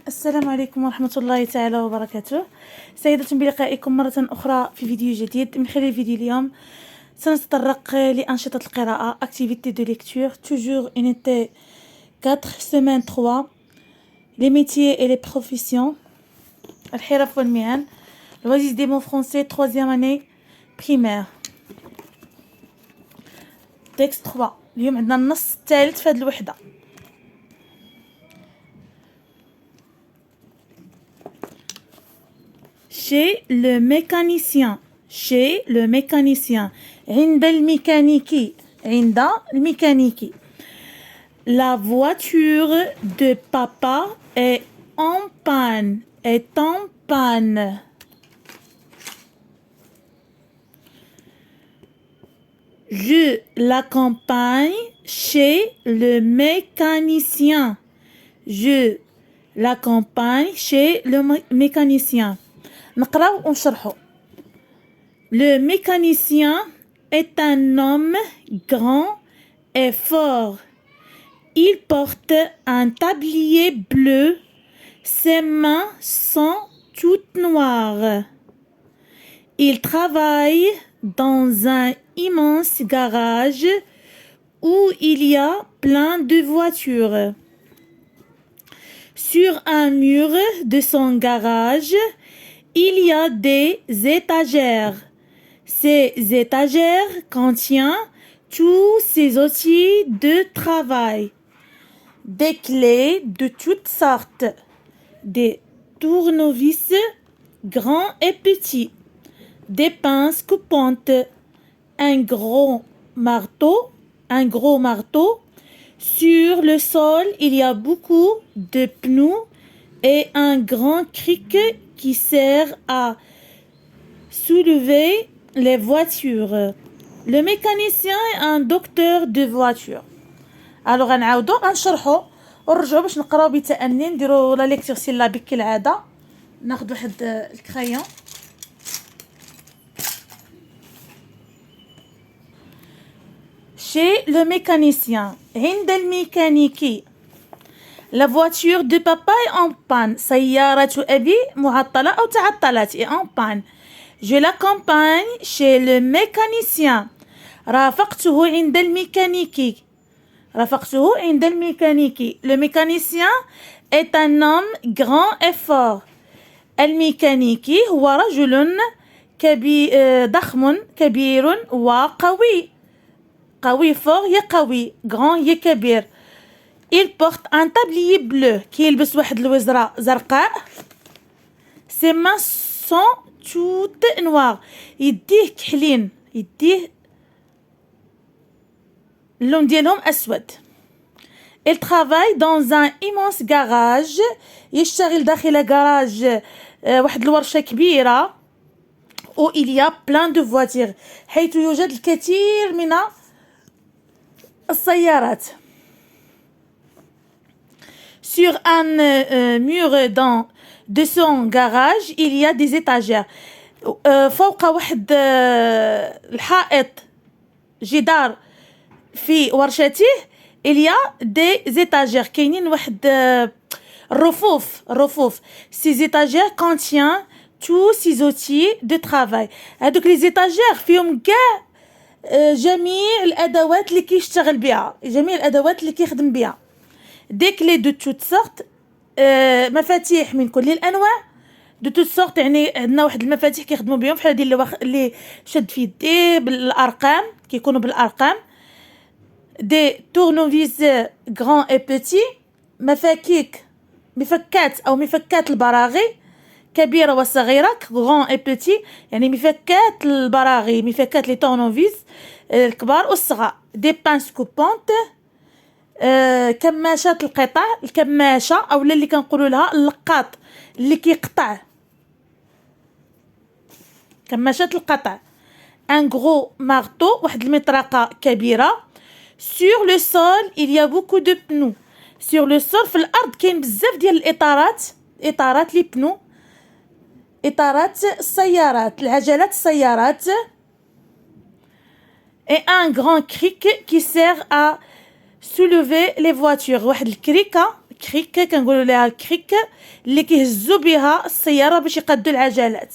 السلام عليكم ورحمة الله تعالى وبركاته. سعيدة بلقائكم مرة أخرى في فيديو جديد. من خلال فيديو اليوم سنتطرق لأنشطة القراءة activité de lecture toujours unité 4 semaine 3 les métiers et les professions الحرف والمهن الوجيز des mots français 3e année primaire texte 3. اليوم عندنا النص الثالث في هذه الوحدة. Chez le mécanicien. Chez le mécanicien. عند الميكانيكي. عند الميكانيكي. La voiture de papa est en panne. Est en panne. Je l'accompagne chez le mécanicien. Je l'accompagne chez le mécanicien. نقراو ونشرحو. Le mécanicien est un homme grand et fort. Il porte un tablier bleu. Ses mains sont toutes noires. Il travaille dans un immense garage où il y a plein de voitures. Sur un mur de son garage, il y a des étagères. Ces étagères contiennent tous ses outils de travail. Des clés de toutes sortes. Des tournevis grands et petits. Des pinces coupantes. Un gros marteau. Sur le sol, il y a beaucoup de pneus et un grand cric qui sert à soulever les voitures. Le mécanicien est un docteur de voiture. Alors غنعاودو غنشرحو ونرجعو باش نقراو بتأني نديرو لا ليكتور سيلابيك كالعادة. ناخذ واحد الكرايون. Chez le mécanicien. عند الميكانيكي. La voiture de papa est en panne. سيارة أبي معطلة أو تعطلت. est en panne. Je l'accompagne chez le mécanicien. رافقته عند الميكانيكي. Le mécanicien est un homme grand et fort. الميكانيكي هو رجل ضخم كبير وقوي. قوي fort هي قوي. grand هي كبير. Il porte un tablier bleu. كيلبس واحد الوزرة زرقاء. Ses mains sont toutes noires. يديه كحلين. يديه اللون ديالهم أسود. Il travaille dans un immense garage. يشتغل داخل جراج واحد الورشة كبيرة. où il y a plein de voitures. حيث يوجد الكثير من السيارات. Sur un mur de son garage, il y a des étagères. فوق واحد الحائط جدار في ورشته il y a des étagères. كاينين واحد الرفوف. Ces étagères contiennent tous ces outils de travail. هذوك لي زيتاجير فيهم كاع جميع الأدوات اللي كيشتغل بها. جميع الأدوات اللي كيخدم بها. Des clés de toutes sortes. مفاتيح من كل الأنواع. de toutes sortes يعني عندنا واحد المفاتيح كيخدموا بهم بحال هذه اللي شد في يديه بالأرقام. كيكونوا بالأرقام. des tournevis grands et petits. مفكات أو مفكات البراغي كبيرة وصغيرة. grand et petit يعني مفكات البراغي. مفكات لي tournevis الكبار والصغار. des pinces coupantes. كماشات القطع. الكماشة أو اللي كنقولوا لها اللقاط اللي كيقطع. كماشات القطع. un gros marteau واحد المطرقة كبيرة. sur le sol il y a beaucoup de pneus. sur le sol في الأرض كاين بزاف ديال الإطارات لي بنو. إطارات السيارات العجلات السيارات. et un grand cric qui sert à soulever les voitures. واحد الكريكة كريك كنقولوا لها الكريك اللي كيهزوا بها السياره باش يقادوا العجلات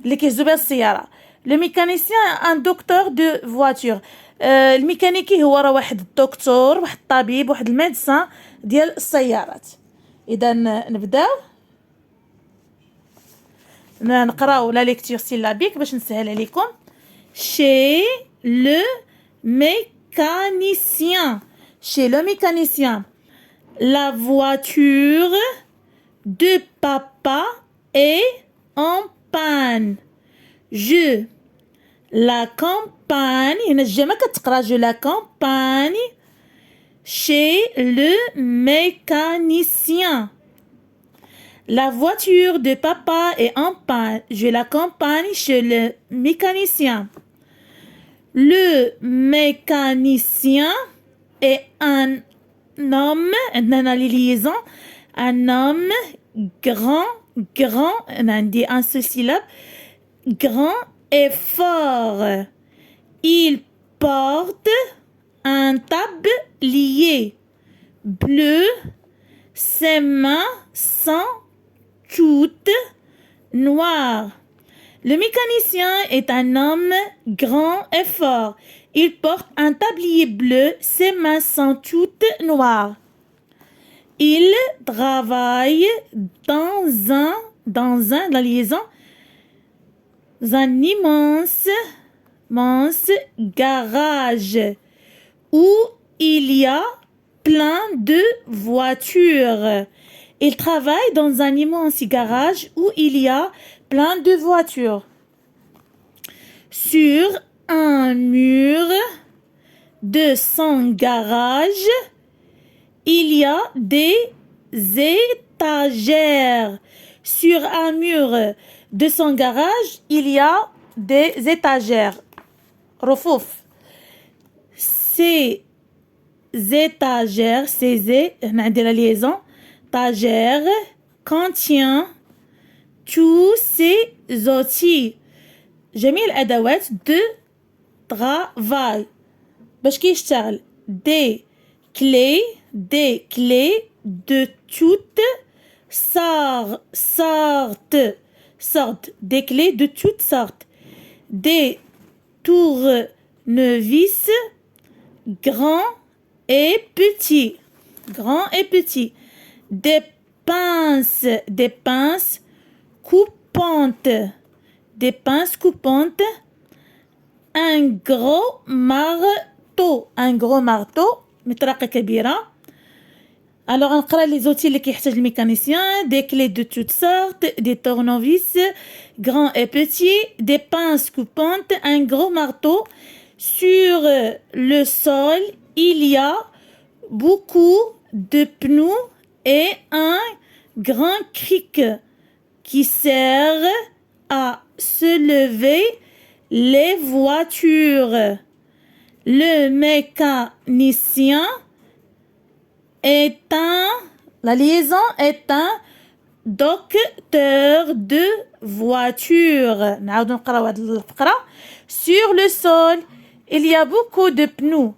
اللي كيهزوا بها السياره. لو ميكانيسيان ان دكتور دو فواتور. الميكانيكي هو راه واحد الدكتور، واحد الطبيب، واحد الميدسان ديال السيارات. اذا نبداو نقراو لا ليكتور سيلابيك باش نسهل عليكم. chez le mécanicien. Chez le mécanicien, la voiture de papa est en panne. Je la campagne, هنا الجمع كتقرا je la campagne chez le mécanicien. La voiture de papa est en panne. Je la campagne chez le mécanicien. Le mécanicien est un homme, un homme grand, on dit un seul syllabe, grand et fort. Il porte un tablier bleu, ses mains sont toutes noires. Le mécanicien est un homme grand et fort. Il porte un tablier bleu, ses mains sont toutes noires. Il travaille dans la liaison, un immense garage où il y a plein de voitures. Il travaille dans un immense garage où il y a plein de voitures. Sur un mur de son garage, il y a des étagères. Sur un mur de son garage, il y a des étagères. رفوف. Ces étagères, هنا عندي la liaison. Étagère contient tous ces outils. جميع الأدوات de travail باش كيشتغل. Des clés de toutes sortes. Des clés de toutes sortes. Des tournevis grands et petits. Des pinces coupantes. Un gros marteau. مطرقة كبيرة. Alors نقرا les outils اللي كيحتاج الميكانيسيان. Des clés de toutes sortes, des tournevis grands et petits, des pinces coupantes, un gros marteau. Sur le sol, il y a beaucoup de pneus et un grand cric qui sert à se lever les voitures. Le mécanicien la liaison est un docteur de voiture. نعاود نقراو هاد الفقرة. Sur le sol, il y a beaucoup de pneus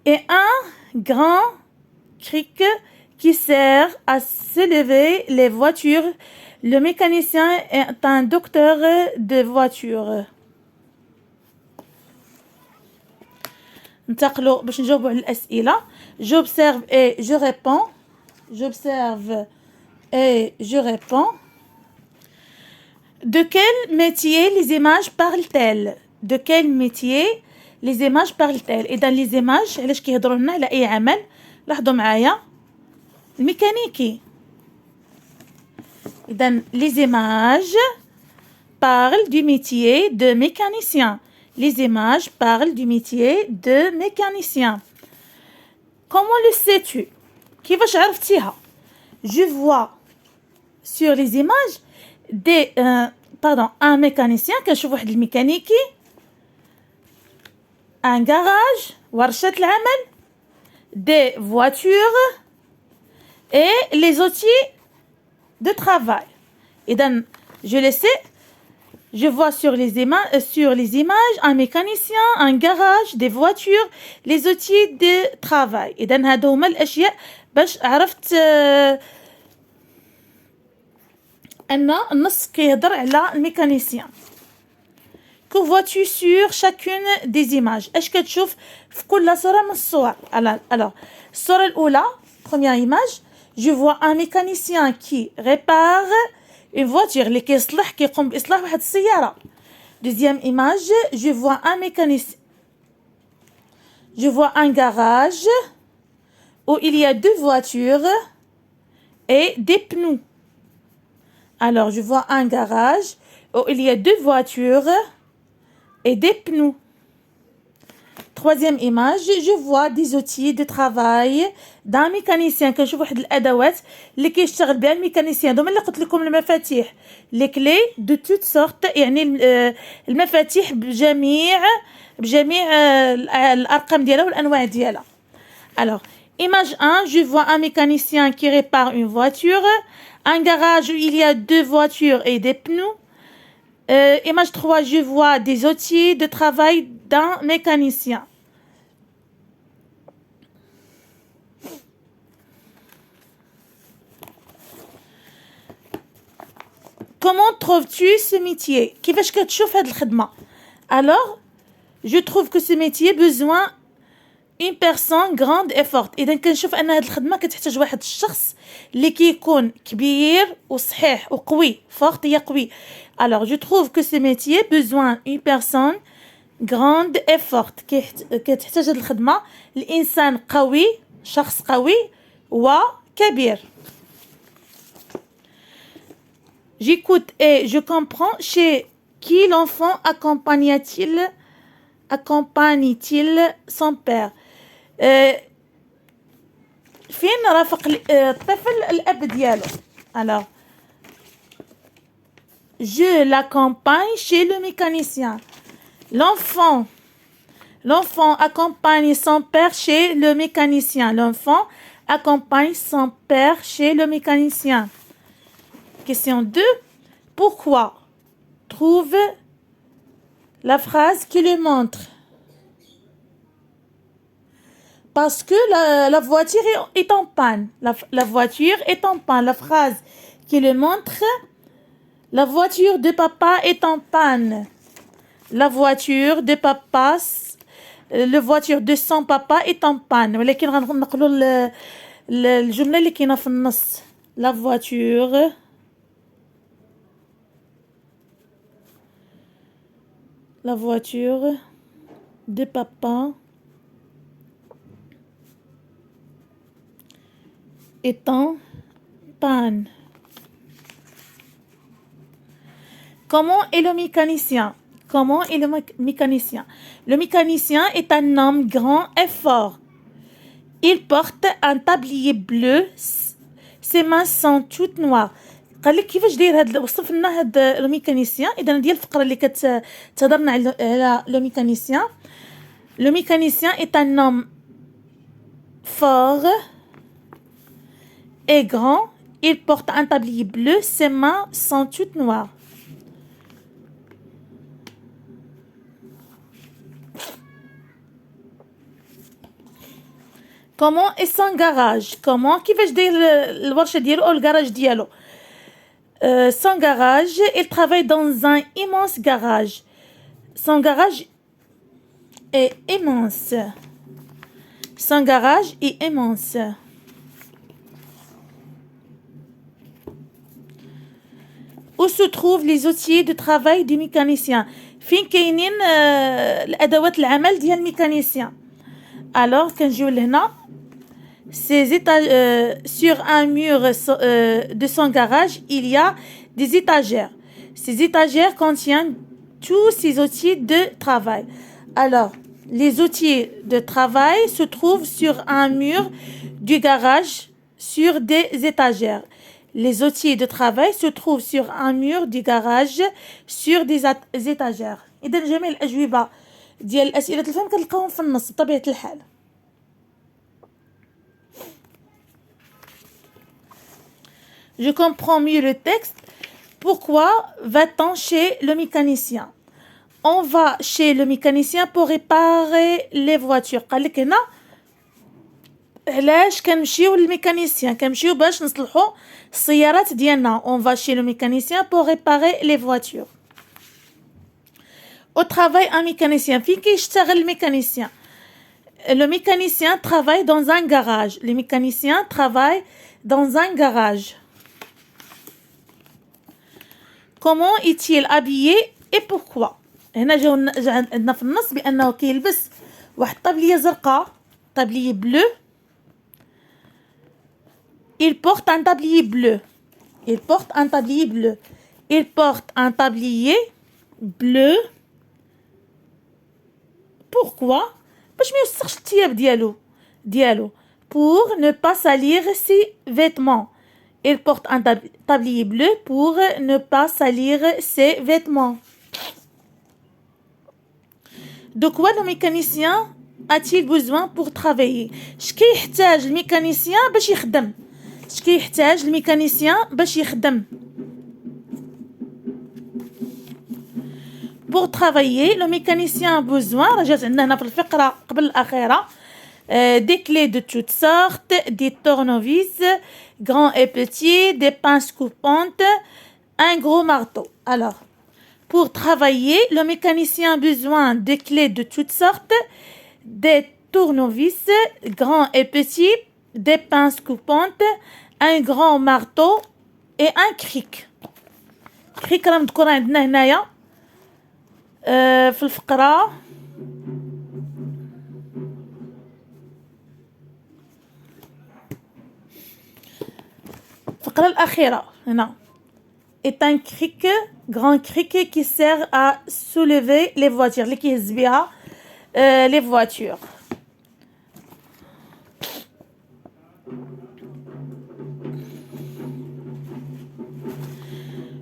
et un grand cric qui sert à se lever les voitures. Le mécanicien est un docteur de voiture. ننتقلوا باش نجاوبوا على الأسئلة. J'observe et je réponds. De quel métier les images parlent-elles? De quel métier les images parlent-elles? إذا les images علاش كيهضروا لنا على أي عمل؟ لاحظوا معايا الميكانيكي. إذا les images parlent du métier de mécanicien. Les images parlent du métier de mécanicien. Comment le sais-tu? كيفاش عرفتيها؟ Je vois sur les images un mécanicien. كنشوف واحد الميكانيكي. Un garage ورشة العمل. Des voitures et les outils de travail. إذا je le sais. Je vois sur les images un mécanicien, un garage, des voitures, les outils de travail. إذا هادو هما الأشياء باش عرفت ان النص كيهضر على الميكانيسيان. Que vois-tu sur chacune des images? اش كتشوف في كل صورة من الصور؟ alors الصورة الأولى première image je vois un mécanicien qui répare une voiture اللي كيقوم بإصلاح واحد السيارة. deuxième image je vois un mécanicien je vois un garage où il y a deux voitures et des pneus. Alors je vois un garage où il y a deux voitures et des pneus. Troisième image, je vois des outils de travail d'un mécanicien. كنشوف واحد الادوات اللي كيشتغل بها الميكانيسيان. دوما اللي قلت لكم المفاتيح لي كلي دو توت سورت، يعني المفاتيح بجميع الارقام ديالها والانواع ديالها. Alors image 1, je vois un mécanicien qui répare une voiture, un garage où il y a deux voitures et des pneus. Image 3, je vois des outils de travail d'un mécanicien. Comment trouves-tu ce métier? كيفاش كتشوف هاد الخدمة؟ Alors, je trouve que ce métier besoin une personne grande et forte. إذا كنشوف أن هاد الخدمة كتحتاج واحد الشخص اللي كيكون كبير وصحيح وقوي. forte هي قوي. Alors, je trouve que ce métier besoin une personne grande et forte. كتحتاج هاد الخدمة الإنسان قوي، شخص قوي وكبير. J'écoute et je comprends chez qui l'enfant accompagne-t-il son père. فين رافق الطفل الأب ديالو؟ Alors, je l'accompagne chez le mécanicien. L'enfant accompagne son père chez le mécanicien. L'enfant accompagne son père chez le mécanicien. Question 2. Pourquoi? Trouve la phrase qui le montre. Parce que la voiture est en panne. La voiture est en panne. La phrase qui le montre. La voiture de papa est en panne. La voiture de papa, la voiture de son papa est en panne. ولكن غنقولوا الجملة اللي كاينة في النص. La voiture de papa est en panne. Comment est le mécanicien? Comment est le mécanicien? Le mécanicien est un homme grand et fort. Il porte un tablier bleu. Ses mains sont toutes noires. قال لك كيفاش داير هاد وصف لنا هاد لو ميكانيسيان. اذا ديال الفقره اللي كتهضرنا على لو ميكانيسيان. Le mécanicien est un homme fort et grand. Il porte un tablier bleu. Ses mains sont toutes noires. Comment est son garage? Comment كيفاش داير الورشه ديالو او الكراج ديالو؟ Son garage, il travaille dans un immense garage. Son garage est immense. Son garage est immense. Où se trouvent les outils de travail du mécanicien? فين كاينين الأدوات العمل ديال الميكانيسيان؟ Alors كنجيو لهنا. Sur un mur de son garage, il y a des étagères. Ces étagères contiennent tous ces outils de travail. Alors, les outils de travail se trouvent sur un mur du garage sur des étagères. Les outils de travail se trouvent sur un mur du garage sur des étagères. إذا جميع الأجوبة ديال أسئلة الفهم كنلقاوهم في النص بطبيعة الحال. Je comprends mieux le texte. Pourquoi va-t-on chez le mécanicien? On va chez le mécanicien pour réparer les voitures. قال لك هنا علاش كنمشيو للميكانيسيان؟ كنمشيو باش نصلحوا السيارات ديالنا. on va chez le mécanicien pour réparer les voitures. au travail un mécanicien فين كيشتغل الميكانيسيان؟ le mécanicien travaille dans un garage. le mécanicien travaille dans un garage. comment est-il habillé et pourquoi؟ هنا جا عندنا في النص بانه كيلبس واحد طابليه زرقاء، طابليه بلو. il porte un tablier bleu. il porte un tablier bleu. il porte un tablier bleu. pourquoi؟ باش ما يوسخش الثياب ديالو pour ne pas salir ses vêtements. il porte un tablier bleu pour ne pas salir ses vêtements. de quoi le mécanicien a-t-il besoin pour travailler؟ شكيحتاج الميكانيسيان باش يخدم؟ شكيحتاج الميكانيسيان باش يخدم؟ pour travailler le mécanicien a besoin، رجعت عندنا هنا في الفقرة قبل الأخيرة، des clés de toutes sortes, des tournevis grands et petits, des pinces coupantes, un gros marteau. alors pour travailler le mécanicien a besoin de clés de toutes sortes, des tournevis grands et petits, des pinces coupantes, un grand marteau et un cric. cric راه مذكور عندنا هنايا في الفقرة الأخيرة هنا. est un cric, grand cric qui sert à soulever les voitures، اللي كيهز بها les voitures.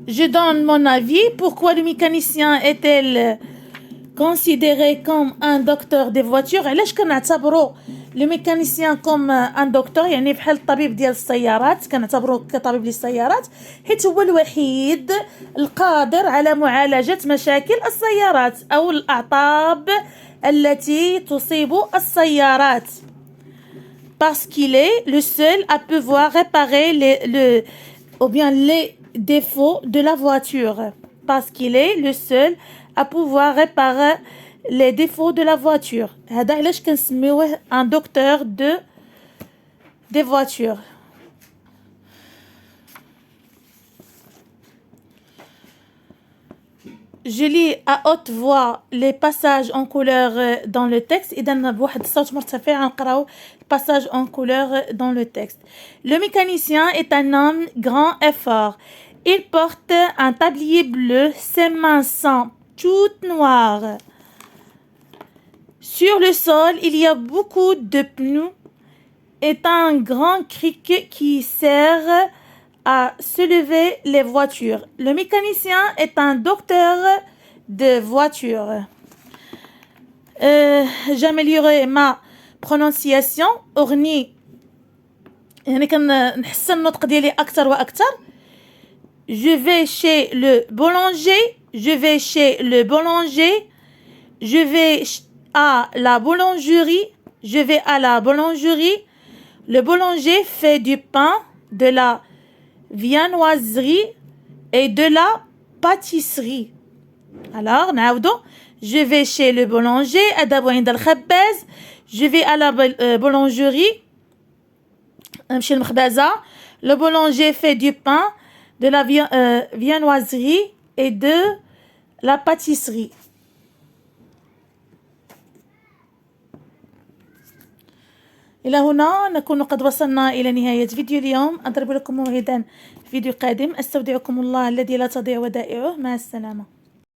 je donne mon avis. pourquoi le mécanicien est-il considéré comme un docteur des voitures؟ علاش كنعتبروا لو ميكانيسيان كوم ان دكتور، يعني بحال الطبيب ديال السيارات، كنعتبروه كطبيب للسيارات، حيت هو الوحيد القادر على معالجة مشاكل السيارات او الاعطاب التي تصيب السيارات. parce qu'il est le seul à pouvoir réparer les défauts de la voiture. parce qu'il est le seul à pouvoir réparer les défauts de la voiture. هذا علاش كنسميوه un docteur des voitures. je lis à haute voix les passages en couleur dans le texte. إذا بواحد الصوت مرتفع نقراو passages en couleur dans le texte. le mécanicien est un homme grand et fort. il porte un tablier bleu. ses mains sont toutes noires. sur le sol, il y a beaucoup de pneus et un grand cric qui sert à soulever les voitures. le mécanicien est un docteur de voitures. j'améliorerai ma prononciation. أغني يعني كنحسن النطق ديالي أكثر وأكثر. je vais chez le boulanger. je vais chez le boulanger. je vais à la boulangerie. je vais à la boulangerie. le boulanger fait du pain, de la viennoiserie et de la pâtisserie. alors نعاودو. je vais chez le boulanger. أذهب عند الخباز. je vais à la boulangerie. نمشي للمخبزة. le boulanger fait du pain, de la viennoiserie et de la pâtisserie. إلى هنا نكون قد وصلنا إلى نهاية فيديو اليوم. أضرب لكم موعدا في فيديو قادم. أستودعكم الله الذي لا تضيع ودائعه. مع السلامة.